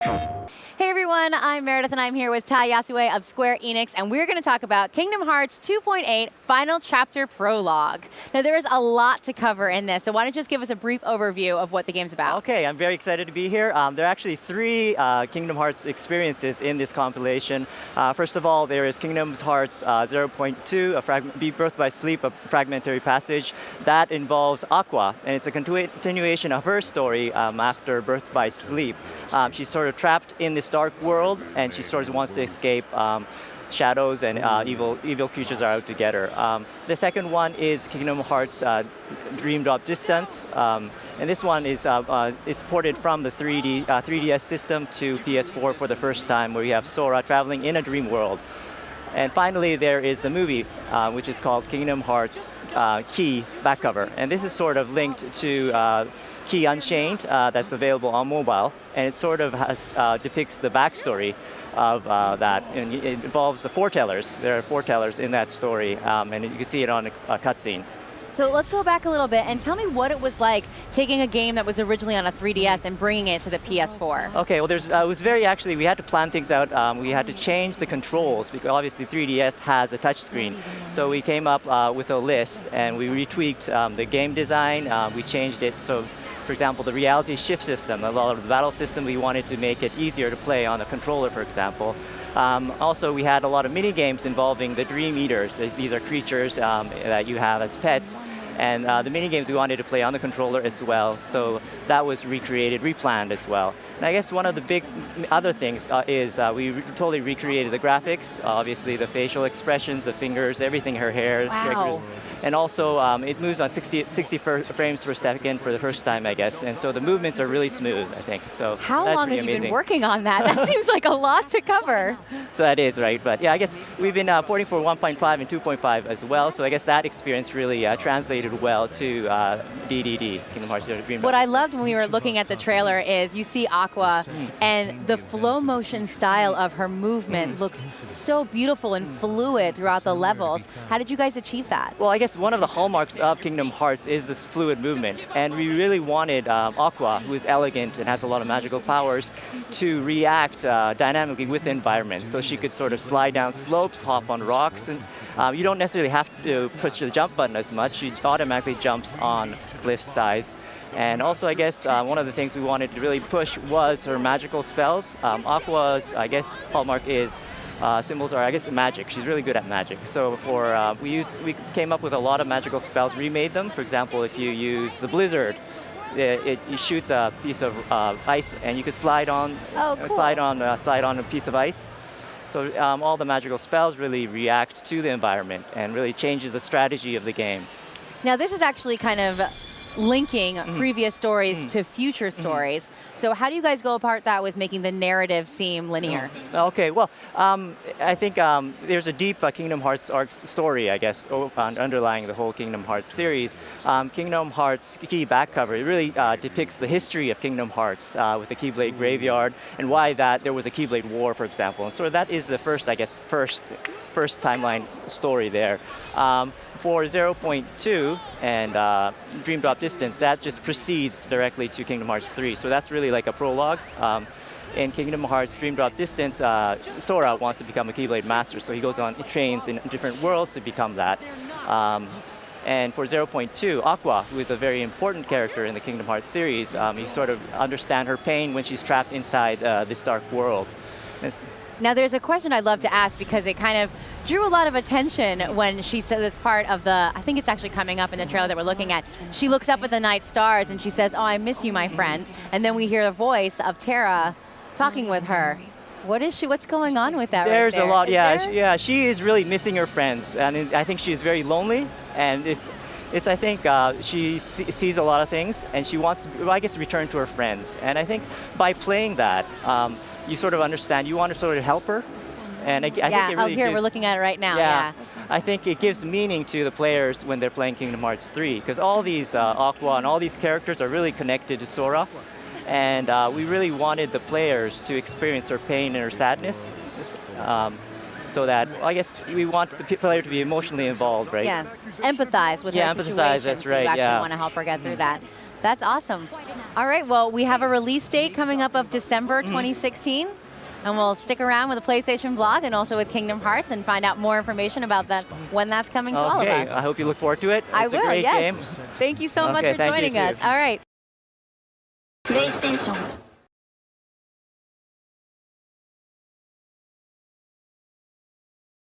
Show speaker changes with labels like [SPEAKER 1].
[SPEAKER 1] Hey everyone, I'm Meredith and I'm here with Tai Yasue of Square Enix, and we're going to talk about Kingdom Hearts 2.8 Final Chapter Prologue. Now there is a lot to cover in this, so why don't you just give us a brief overview of what the game's about?
[SPEAKER 2] Okay, I'm very excited to be here. There are actually three Kingdom Hearts experiences in this compilation. First of all, there is Kingdom Hearts 0.2, Be Birthed by Sleep, a fragmentary passage. That involves Aqua, and it's a continuation of her story after Birth by Sleep. She's sort of trapped in this dark world, and she sort of wants to escape. Shadows and evil creatures are out to get her. The second one is Kingdom Hearts Dream Drop Distance, and this one is it's ported from the 3DS system to PS4 for the first time, where you have Sora traveling in a dream world. And finally, there is the movie, which is called Kingdom Hearts Key back cover, and this is sort of linked to Key Unchained that's available on mobile, and it sort of depicts the backstory of that, and it involves the foretellers. There are foretellers in that story, and you can see it on a cutscene.
[SPEAKER 1] So let's go back a little bit and tell me what it was like taking a game that was originally on a 3DS and bringing it to the PS4.
[SPEAKER 2] Okay, well, it was actually, we had to plan things out. We had to change the controls, because obviously 3DS has a touchscreen. So we came up with a list, and we retweaked the game design. We changed it so, for example, the reality shift system, a lot of the battle system, we wanted to make it easier to play on a controller, for example. Also, we had a lot of mini games involving the Dream Eaters. These are creatures that you have as pets. And the mini games we wanted to play on the controller as well. So that was recreated, replanned as well. And I guess one of the big other things is we totally recreated the graphics. Obviously, the facial expressions, the fingers, everything, her hair.
[SPEAKER 1] Wow.
[SPEAKER 2] And also, it moves on 60 frames per second for the first time, I guess. And so the movements are really smooth, I think. So
[SPEAKER 1] how
[SPEAKER 2] that's
[SPEAKER 1] long have you
[SPEAKER 2] amazing.
[SPEAKER 1] been working on that? That seems like a lot to cover.
[SPEAKER 2] So that is right, but yeah, I guess we've been porting for 1.5 and 2.5 as well. So I guess that experience really translated well to DDD, Kingdom Hearts Dream Drop.
[SPEAKER 1] What I loved when we were looking at the trailer is you see Aqua, and the flow motion style of her movement looks so beautiful and fluid throughout the levels. How did you guys achieve that?
[SPEAKER 2] Well, I guess one of the hallmarks of Kingdom Hearts is this fluid movement, and we really wanted Aqua, who is elegant and has a lot of magical powers, to react dynamically with the environment. So she could sort of slide down slopes, hop on rocks, and you don't necessarily have to push the jump button as much. She automatically jumps on cliff sides. And also, I guess, one of the things we wanted to really push was her magical spells. Aqua's, I guess, hallmark is symbols are, I guess, magic. She's really good at magic. So for we came up with a lot of magical spells, remade them. For example, if you use the Blizzard, it shoots a piece of ice, and you can slide on, slide on a piece of ice. So all the magical spells really react to the environment and really changes the strategy of the game.
[SPEAKER 1] Now this is actually kind of linking previous stories to future stories. So how do you guys go apart that with making the narrative seem linear?
[SPEAKER 2] Okay, well, I think there's a deep Kingdom Hearts arc story, I guess, underlying the whole Kingdom Hearts series. Kingdom Hearts Key back cover, it really depicts the history of Kingdom Hearts with the Keyblade Graveyard and why there was a Keyblade War, for example. And so that is the first, I guess, first timeline story there. For 0.2 and Dream Drop Distance, that just proceeds directly to Kingdom Hearts 3. So that's really like a prologue. In Kingdom Hearts Dream Drop Distance, Sora wants to become a Keyblade Master, so he goes on, he trains in different worlds to become that. And for 0.2, Aqua, who is a very important character in the Kingdom Hearts series, you sort of understand her pain when she's trapped inside this dark world.
[SPEAKER 1] Now there's a question I'd love to ask because it kind of drew a lot of attention when she said this part of the, I think it's actually coming up in the trailer that we're looking at. She looks up at the night stars and she says, "Oh, I miss you, my friends." And then we hear the voice of Terra talking with her. What's going on with that?
[SPEAKER 2] There's
[SPEAKER 1] right there?
[SPEAKER 2] a lot, yeah. She is really missing her friends, and I think she's very lonely, and I think she sees a lot of things, and she wants to, I guess, return to her friends. And I think by playing that, you sort of understand, you want to sort of help her. And I think it really
[SPEAKER 1] here, we're looking at it right now.
[SPEAKER 2] Yeah. I think it gives meaning to the players when they're playing Kingdom Hearts 3, because all these Aqua and all these characters are really connected to Sora. And we really wanted the players to experience her pain and her sadness. So that, I guess, we want the player to be emotionally involved, right?
[SPEAKER 1] Yeah, empathize with her situation.
[SPEAKER 2] Empathize, that's
[SPEAKER 1] so
[SPEAKER 2] right,
[SPEAKER 1] you actually want to help her get through that. That's awesome. All right, well, we have a release date coming up of December 2016. And we'll stick around with the PlayStation vlog and also with Kingdom Hearts and find out more information about that when that's coming to all of us.
[SPEAKER 2] I hope you look forward to it.
[SPEAKER 1] I
[SPEAKER 2] It's
[SPEAKER 1] will,
[SPEAKER 2] a great
[SPEAKER 1] yes.
[SPEAKER 2] game.
[SPEAKER 1] Thank you so much for
[SPEAKER 2] thank you
[SPEAKER 1] joining us.
[SPEAKER 2] too.
[SPEAKER 1] All right.
[SPEAKER 3] PlayStation